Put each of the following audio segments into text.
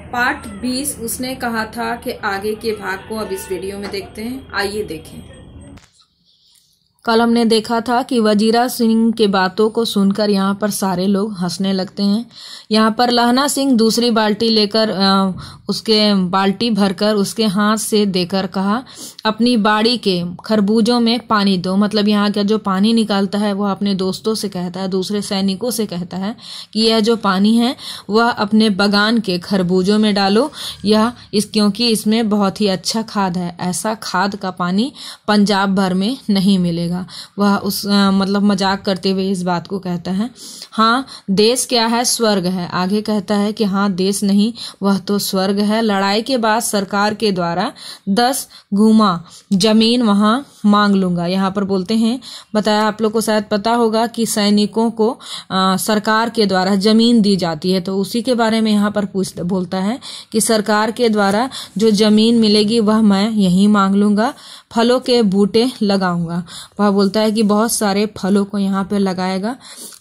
Part 20 उसने कहा था कि आगे के भाग को अब इस वीडियो में देखते हैं। आइए देखें। कल हमने देखा था कि वजीरा सिंह के बातों को सुनकर यहाँ पर सारे लोग हंसने लगते हैं। यहाँ पर लहना सिंह दूसरी बाल्टी लेकर उसके बाल्टी भरकर उसके हाथ से देकर कहा, अपनी बाड़ी के खरबूजों में पानी दो। मतलब यहाँ का जो पानी निकालता है वह अपने दोस्तों से कहता है, दूसरे सैनिकों से कहता है कि यह जो पानी है वह अपने बगान के खरबूजों में डालो, क्योंकि इसमें बहुत ही अच्छा खाद है। ऐसा खाद का पानी पंजाब भर में नहीं मिलेगा। वह मतलब मजाक करते हुए इस बात को कहता है। हाँ, देश क्या है? स्वर्ग है। आगे कहता है कि हाँ, देश नहीं, वह तो स्वर्ग है। लड़ाई के बाद सरकार के द्वारा 10 घुमा जमीन वहां मांग लूंगा। यहाँ पर बोलते हैं, बताया आप लोग को शायद पता होगा कि सैनिकों को सरकार के द्वारा जमीन दी जाती है, तो उसी के बारे में यहाँ पर बोलता है कि सरकार के द्वारा जो जमीन मिलेगी वह मैं यहीं मांग लूंगा। फलों के बूटे लगाऊंगा। वह बोलता है कि बहुत सारे फलों को यहाँ पे लगाएगा।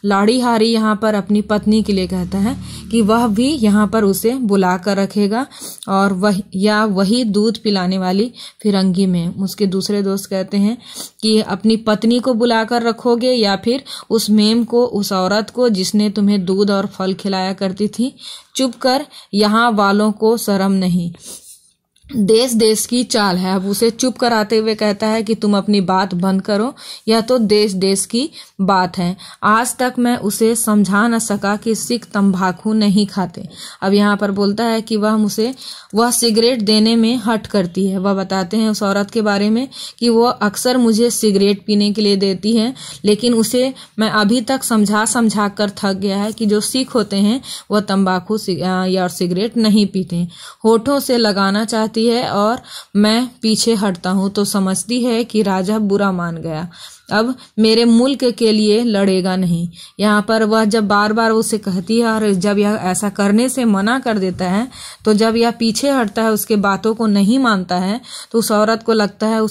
लाड़ी हारी यहाँ पर अपनी पत्नी के लिए कहता है कि वह भी यहाँ पर उसे बुला कर रखेगा और वही दूध पिलाने वाली फिरंगी में। उसके दूसरे दोस्त कहते हैं कि अपनी पत्नी को बुलाकर रखोगे या फिर उस मेम को, उस औरत को जिसने तुम्हें दूध और फल खिलाया करती थी। चुप कर, यहाँ वालों को शर्म नहीं। देश देश की चाल है। अब उसे चुप कराते हुए कहता है कि तुम अपनी बात बंद करो, यह तो देश देश की बात है। आज तक मैं उसे समझा न सका कि सिख तंबाकू नहीं खाते। अब यहाँ पर बोलता है कि वह सिगरेट देने में हट करती है। वह बताते हैं उस औरत के बारे में कि वो अक्सर मुझे सिगरेट पीने के लिए देती है, लेकिन उसे मैं अभी तक समझा कर थक गया है कि जो सिख होते हैं वह तंबाकू या सिगरेट नहीं पीते। होठों से लगाना चाहती है और मैं पीछे हटता हूं तो समझती है कि राजा बुरा मान गया, अब मेरे मुल्क के लिए लड़ेगा नहीं। यहाँ पर वह जब बार बार उसे कहती है और जब यह ऐसा करने से मना कर देता है, तो जब यह पीछे हटता है, उसके बातों को नहीं मानता है, तो उस औरत को लगता है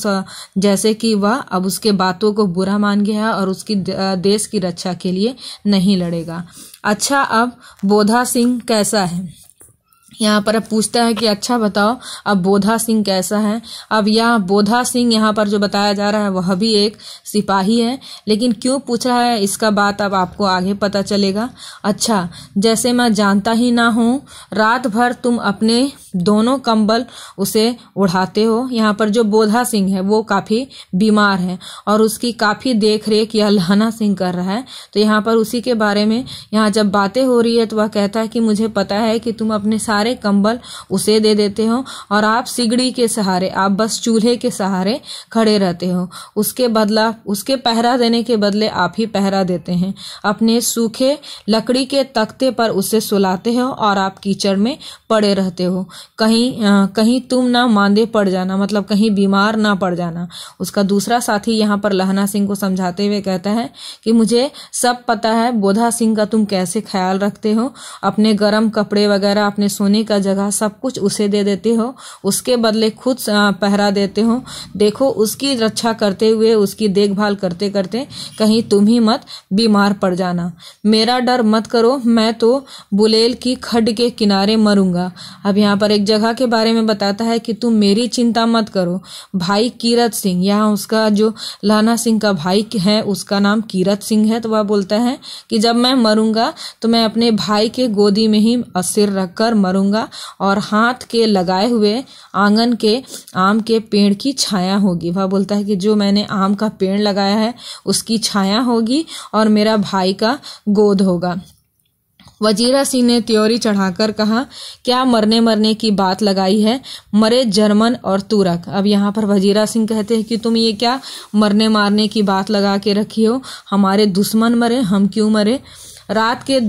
जैसे कि वह अब उसके बातों को बुरा मान गया और उसकी देश की रक्षा के लिए नहीं लड़ेगा। अच्छा, अब बोधा सिंह कैसा है? यहाँ पर अब पूछता है कि अच्छा बताओ, अब बोधा सिंह कैसा है? अब यह बोधा सिंह यहाँ पर जो बताया जा रहा है वह भी एक सिपाही है, लेकिन क्यों पूछ रहा है इसका बात अब आपको आगे पता चलेगा। अच्छा, जैसे मैं जानता ही ना हूँ, रात भर तुम अपने दोनों कंबल उसे उड़ाते हो। यहाँ पर जो बोधा सिंह है वो काफी बीमार है और उसकी काफी देख रेख यह लहना सिंह कर रहा है। तो यहाँ पर उसी के बारे में यहाँ जब बातें हो रही है तो वह कहता है कि मुझे पता है कि तुम अपने सारे कंबल उसे दे देते हो और आप सिगड़ी के सहारे, आप बस चूल्हे के सहारे खड़े रहते हो। उसके पहरा देने के बदले आप ही पहरा देते हैं। अपने सूखे लकड़ी के तख्ते पर उसे सुलाते हो और आप कीचड़ में पड़े रहते हो। कहीं तुम ना मांदे पड़ जाना, मतलब कहीं बीमार ना पड़ जाना। उसका दूसरा साथी यहाँ पर लहना सिंह को समझाते हुए कहता है कि मुझे सब पता है बोधा सिंह का तुम कैसे ख्याल रखते हो। अपने गर्म कपड़े वगैरह, अपने सोने का जगह सब कुछ उसे दे देते हो, उसके बदले खुद पहरा देते हो। देखो, उसकी रक्षा करते हुए, उसकी देखभाल करते करते कहीं तुम ही मत बीमार पड़ जाना। मेरा डर मत करो, मैं तो बुलेल की खड्ड के किनारे मरूंगा। अब यहाँ पर एक जगह के बारे में बताता है कि तुम मेरी चिंता मत करो। भाई कीरत सिंह, यहाँ उसका जो लहना सिंह का भाई है उसका नाम कीरत सिंह है, तो वह बोलता है कि जब मैं मरूंगा तो मैं अपने भाई के गोदी में ही सिर रखकर मरूंगा और हाथ के लगाए हुए आंगन के आम के पेड़ की छाया होगी। वह बोलता है कि जो मैंने आम का पेड़ लगाया है उसकी छाया होगी और मेरा भाई का गोद होगा। वजीरा सिंह ने त्योरी चढ़ाकर कहा, क्या मरने की बात लगाई है? मरे जर्मन और तुरक। अब यहाँ पर वजीरा सिंह कहते हैं कि तुम ये क्या मरने मारने की बात लगा के रखी हो? हमारे दुश्मन मरे, हम क्यों मरे? रात के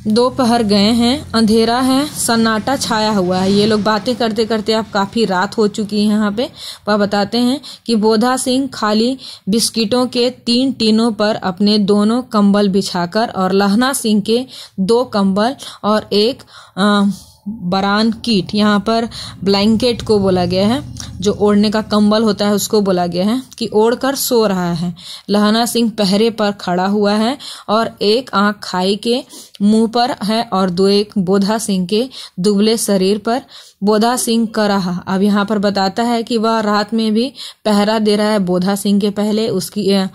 दोपहर गए हैं, अंधेरा है, सन्नाटा छाया हुआ है। ये लोग बातें करते करते अब काफी रात हो चुकी है। यहाँ पे वह बताते हैं कि बोधा सिंह खाली बिस्किटों के 3 टीनों पर अपने दोनों कंबल बिछाकर और लहना सिंह के 2 कंबल और एक बरान कीट, यहाँ पर ब्लैंकेट को बोला गया है, जो ओढ़ने का कंबल होता है उसको बोला गया है, कि ओढ़कर सो रहा है। लहना सिंह पहरे पर खड़ा हुआ है और एक आंख खाई के मुंह पर है और दो एक बोधा सिंह के दुबले शरीर पर। बोधा सिंह का रहा, अब यहाँ पर बताता है कि वह रात में भी पहरा दे रहा है बोधा सिंह के पहले, उसकी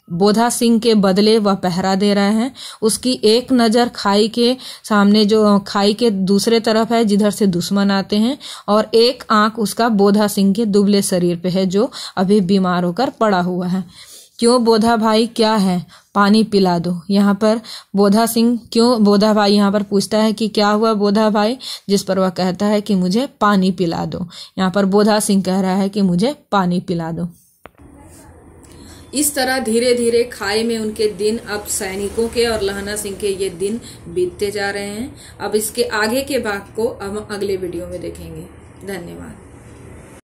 बोधा सिंह के बदले वह पहरा दे रहा है। उसकी एक नजर खाई के सामने, जो खाई के दूसरे तरफ है जिधर से दुश्मन आते हैं, और एक आंख उसका बोधा सिंह के दुबले शरीर पे है जो अभी बीमार होकर पड़ा हुआ है। क्यों बोधा भाई, क्या है, पानी पिला दो। यहाँ पर बोधा सिंह, क्यों बोधा भाई यहाँ पर पूछता है कि क्या हुआ बोधा भाई, जिस पर वह कहता है कि मुझे पानी पिला दो। यहाँ पर बोधा सिंह कह रहा है कि मुझे पानी पिला दो। इस तरह धीरे धीरे खाई में उनके दिन, अब सैनिकों के और लहना सिंह के ये दिन बीतते जा रहे हैं। अब इसके आगे के भाग को हम अगले वीडियो में देखेंगे। धन्यवाद।